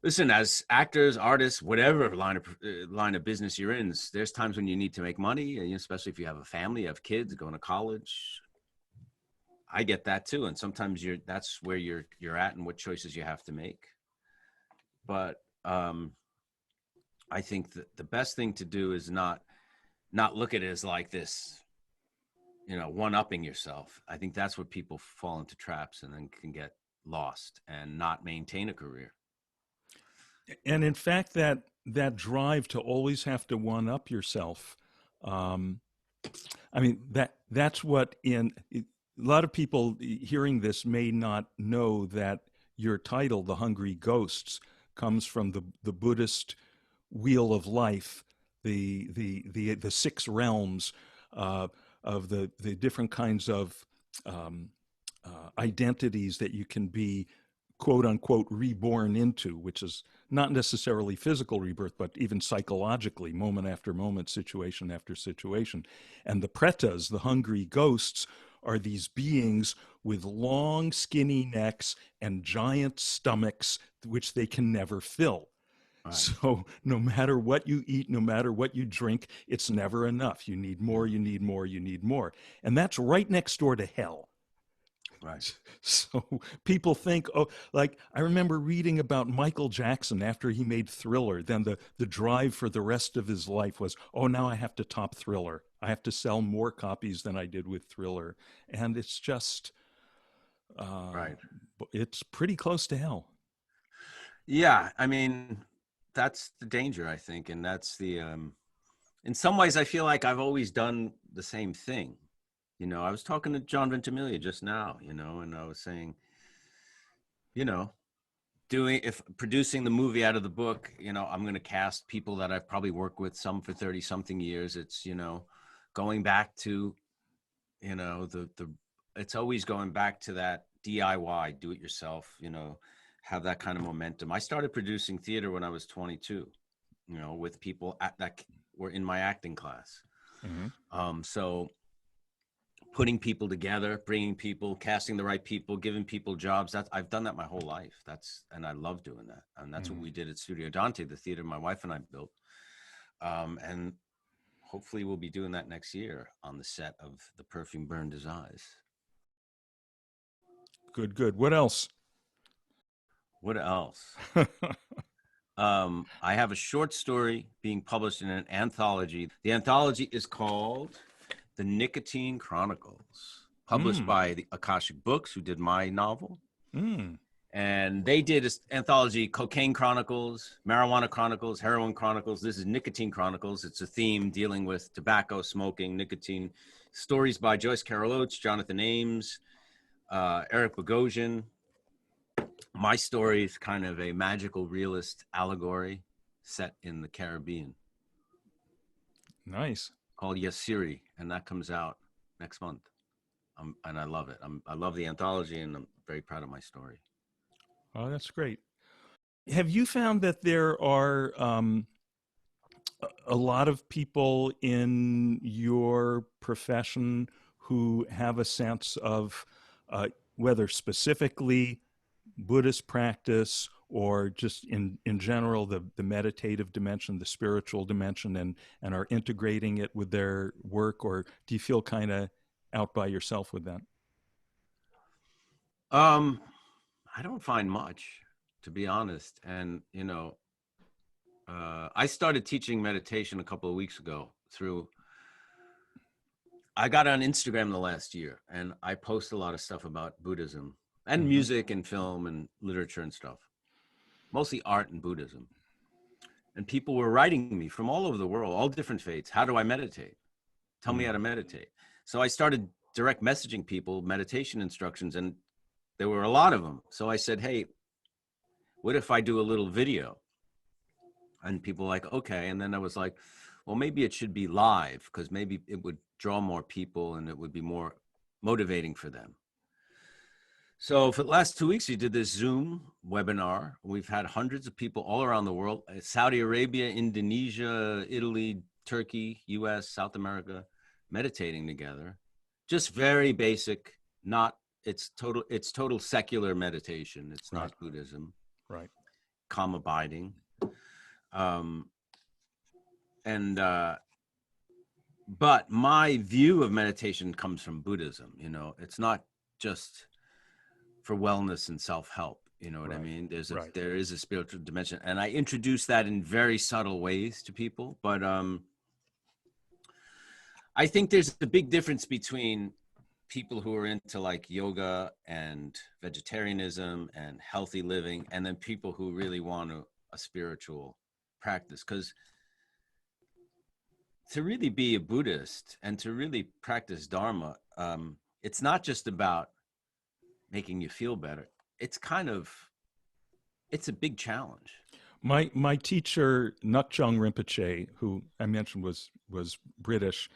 Speaker 1: Listen, as actors, artists, whatever line of business you're in, there's times when you need to make money, especially if you have a family, you have kids going to college. I get that too, and sometimes that's where you're at and what choices you have to make. But I think that the best thing to do is not look at it as like this, you know, one-upping yourself. I think that's where people fall into traps and then can get lost and not maintain a career.
Speaker 3: And in fact, that drive to always have to one-up yourself, I mean, that's what a lot of people hearing this may not know that your title, The Hungry Ghosts, comes from the Buddhist wheel of life, the 6 realms of the different kinds of identities that you can be, quote unquote, reborn into, which is not necessarily physical rebirth, but even psychologically, moment after moment, situation after situation. And the pretas, the hungry ghosts, are these beings with long, skinny necks and giant stomachs, which they can never fill. Right. So no matter what you eat, no matter what you drink, it's never enough. You need more, you need more, you need more. And that's right next door to hell.
Speaker 1: Right.
Speaker 3: So people think, oh, like I remember reading about Michael Jackson after he made Thriller, then the drive for the rest of his life was, oh, now I have to top Thriller. I have to sell more copies than I did with Thriller. And it's just,
Speaker 1: right.
Speaker 3: It's pretty close to hell.
Speaker 1: Yeah. I mean, that's the danger, I think. And that's in some ways, I feel like I've always done the same thing. You know, I was talking to John Ventimiglia just now, you know, and I was saying, you know, producing the movie out of the book, you know, I'm going to cast people that I've probably worked with, some for 30 something years. It's, you know, going back to, you know, it's always going back to that DIY, do it yourself, you know, have that kind of momentum. I started producing theater when I was 22, you know, with people that were in my acting class.
Speaker 3: Mm-hmm.
Speaker 1: So putting people together, bringing people, casting the right people, giving people jobs. I've done that my whole life. And I love doing that. And that's what we did at Studio Dante, the theater my wife and I built. And hopefully we'll be doing that next year on the set of The Perfume Burned His Eyes.
Speaker 3: Good, good. What else?
Speaker 1: What else? I have a short story being published in an anthology. The anthology is called The Nicotine Chronicles, published by the Akashic Books, who did my novel. And they did an anthology, Cocaine Chronicles, Marijuana Chronicles, Heroin Chronicles. This is Nicotine Chronicles. It's a theme dealing with tobacco, smoking, nicotine. Stories by Joyce Carol Oates, Jonathan Ames, Eric Bogosian. My story is kind of a magical realist allegory set in the Caribbean.
Speaker 3: Nice.
Speaker 1: Called Yassiri, and that comes out next month. And I love it. I love the anthology, and I'm very proud of my story.
Speaker 3: Oh, that's great. Have you found that there are a lot of people in your profession who have a sense of whether specifically Buddhist practice or just in general the meditative dimension, the spiritual dimension, and are integrating it with their work, or do you feel kind of out by yourself with that?
Speaker 1: I don't find much, to be honest. And, you know, I started teaching meditation a couple of weeks ago I got on Instagram the last year, and I post a lot of stuff about Buddhism and music and film and literature and stuff, mostly art and Buddhism. And people were writing me from all over the world, all different faiths. How do I meditate? Tell me how to meditate. So I started direct messaging people meditation instructions, and there were a lot of them. So I said, hey, what if I do a little video? And people were like, okay. And then I was like, well, maybe it should be live, because maybe it would draw more people and it would be more motivating for them. So for the last 2 weeks, we did this Zoom webinar. We've had hundreds of people all around the world, Saudi Arabia, Indonesia, Italy, Turkey, US, South America, meditating together. Just very basic, it's total secular meditation. It's not Buddhism.
Speaker 3: Right.
Speaker 1: Calm abiding. But my view of meditation comes from Buddhism. You know, it's not just for wellness and self-help. You know what I mean? There is a spiritual dimension, and I introduce that in very subtle ways to people. But I think there's a big difference between people who are into like yoga and vegetarianism and healthy living, and then people who really want a spiritual practice. Because to really be a Buddhist and to really practice Dharma, it's not just about making you feel better. It's a big challenge.
Speaker 3: My teacher, Ngak'chang Rinpoche, who I mentioned was British,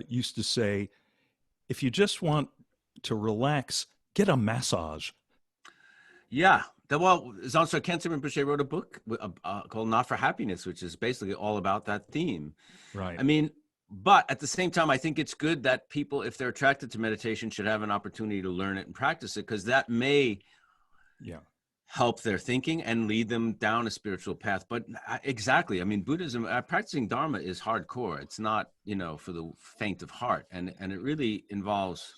Speaker 3: used to say, if you just want to relax, get a massage.
Speaker 1: Yeah. Well, Zonsar Khyentse Rinpoche wrote a book called Not for Happiness, which is basically all about that theme.
Speaker 3: Right.
Speaker 1: I mean, but at the same time, I think it's good that people, if they're attracted to meditation, should have an opportunity to learn it and practice it, because that may help their thinking and lead them down a spiritual path. But exactly, I mean, Buddhism, practicing Dharma is hardcore. It's not, you know, for the faint of heart. And it really involves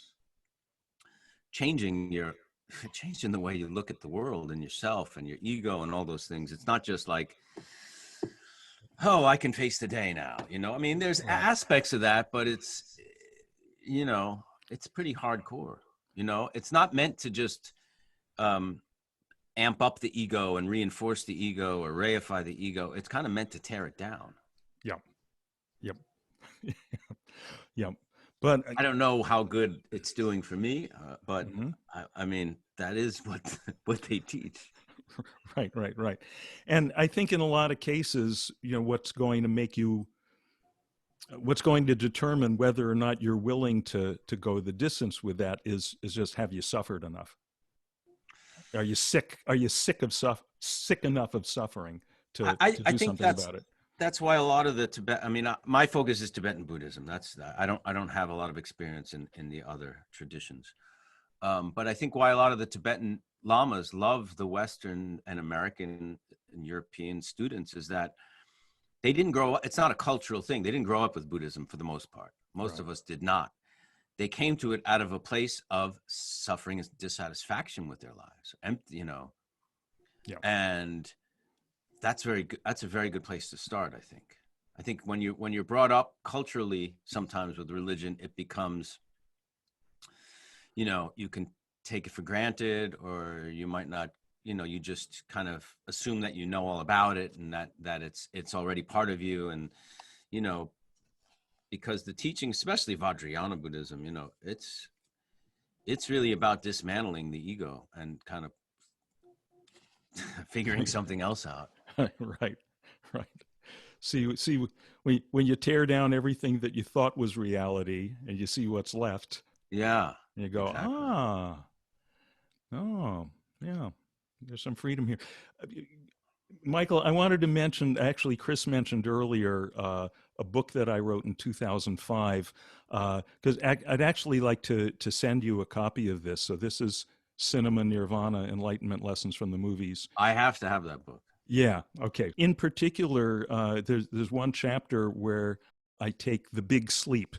Speaker 1: changing the way you look at the world and yourself and your ego and all those things. It's not just like, oh, I can face the day now. You know, I mean, there's aspects of that, but it's, you know, it's pretty hardcore. You know, it's not meant to just amp up the ego and reinforce the ego or reify the ego. It's kind of meant to tear it down.
Speaker 3: Yep. Yep. But
Speaker 1: I don't know how good it's doing for me, but I mean, that is what they teach.
Speaker 3: Right. And I think in a lot of cases, you know, what's going to determine whether or not you're willing to go the distance with that is just, have you suffered enough? Are you sick enough of suffering to do something about it?
Speaker 1: that's why a lot of the Tibet, I mean, my focus is Tibetan Buddhism. I don't have a lot of experience in the other traditions. But I think why a lot of the Tibetan lamas love the Western and American and European students is that they didn't grow up, it's not a cultural thing. They didn't grow up with Buddhism for the most part. Most of us did not. They came to it out of a place of suffering and dissatisfaction with their lives. And, and that's very good. That's a very good place to start, I think. I think when you're brought up culturally, sometimes with religion, it becomes, you can take it for granted, or you might not, you just kind of assume that you know all about it and that it's already part of you. And, because the teaching, especially Vajrayana Buddhism, it's really about dismantling the ego and kind of figuring something else out.
Speaker 3: Right. See, when you tear down everything that you thought was reality and you see what's left.
Speaker 1: Yeah.
Speaker 3: And you go, exactly. Oh, yeah, there's some freedom here. Michael, I wanted to mention, actually, Chris mentioned earlier a book that I wrote in 2005, because I'd actually like to send you a copy of this. So this is Cinema Nirvana, Enlightenment Lessons from the Movies.
Speaker 1: I have to have that book.
Speaker 3: Yeah, okay. In particular, there's one chapter where I take the big sleep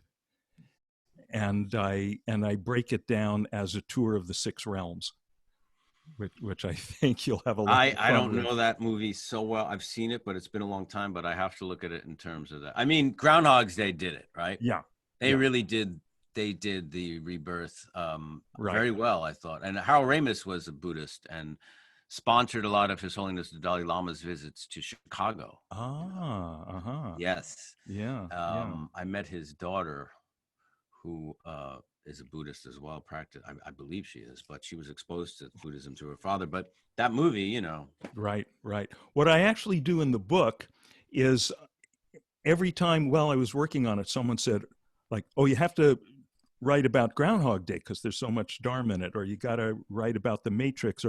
Speaker 3: and I break it down as a tour of the 6 realms. Which I think you'll have a lot of fun
Speaker 1: I don't
Speaker 3: with.
Speaker 1: know that movie so well. I've seen it, but it's been a long time, but I have to look at it in terms of that. I mean, Groundhog's Day did it, right?
Speaker 3: Yeah.
Speaker 1: They really did. They did the rebirth very well, I thought. And Harold Ramis was a Buddhist and sponsored a lot of His Holiness the Dalai Lama's visits to Chicago. Yes.
Speaker 3: Yeah.
Speaker 1: I met his daughter, who is a Buddhist as well, I believe she is, but she was exposed to Buddhism through her father. But that movie,
Speaker 3: Right. What I actually do in the book is every time while I was working on it, someone said, like, oh, you have to write about Groundhog Day because there's so much Dharma in it, or you got to write about the Matrix.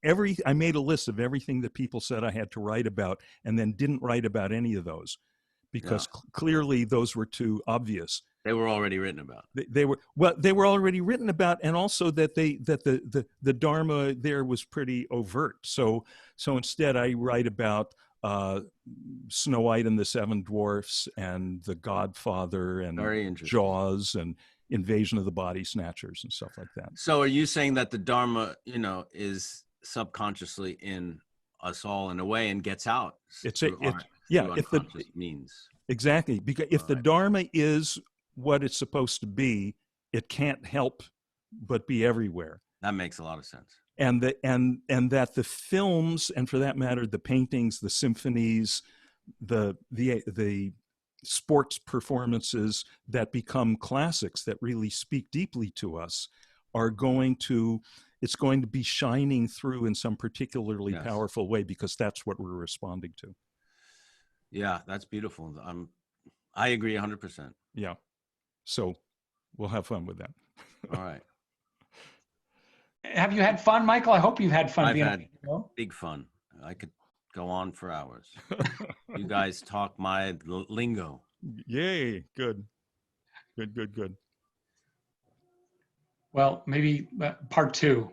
Speaker 3: I made a list of everything that people said I had to write about and then didn't write about any of those because clearly those were too obvious.
Speaker 1: They were already written about.
Speaker 3: They were already written about, and also that the Dharma there was pretty overt. So instead, I write about Snow White and the 7 Dwarfs and The Godfather and Jaws and Invasion of the Body Snatchers and stuff like that.
Speaker 1: So, are you saying that the Dharma, is subconsciously in us all in a way and gets out? If the means
Speaker 3: exactly, because if the Dharma is what it's supposed to be, it can't help but be everywhere.
Speaker 1: That makes a lot of sense.
Speaker 3: And that the films, and for that matter, the paintings, the symphonies, the sports performances that become classics that really speak deeply to us it's going to be shining through in some particularly powerful way because that's what we're responding to.
Speaker 1: Yeah, that's beautiful. I agree 100%.
Speaker 3: Yeah. So we'll have fun with that.
Speaker 1: All right.
Speaker 2: Have you had fun, Michael? I hope you've had fun.
Speaker 1: I've had big fun. I could go on for hours. You guys talk my lingo.
Speaker 3: Yay. Good.
Speaker 2: Well, maybe part 2.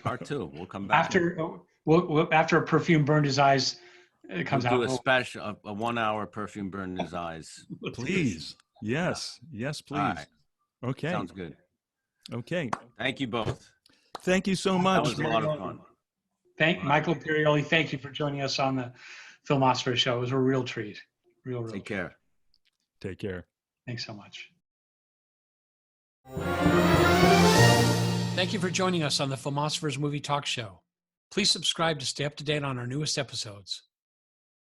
Speaker 1: Part 2. We'll come back.
Speaker 2: After a perfume burned his eyes, it comes out.
Speaker 1: We'll do a special, a 1-hour perfume burned his eyes.
Speaker 3: Please. Yes, please.
Speaker 1: Right.
Speaker 3: Okay.
Speaker 1: Sounds good.
Speaker 3: Okay.
Speaker 1: Thank you both.
Speaker 3: Thank you so much.
Speaker 1: That was a lot of fun.
Speaker 2: Michael Imperioli, thank you for joining us on the Filmosophers show. It was a real treat. Real
Speaker 1: Take care.
Speaker 3: Take care.
Speaker 2: Thanks so much. Thank you for joining us on the Filmosophers Movie Talk Show. Please subscribe to stay up to date on our newest episodes.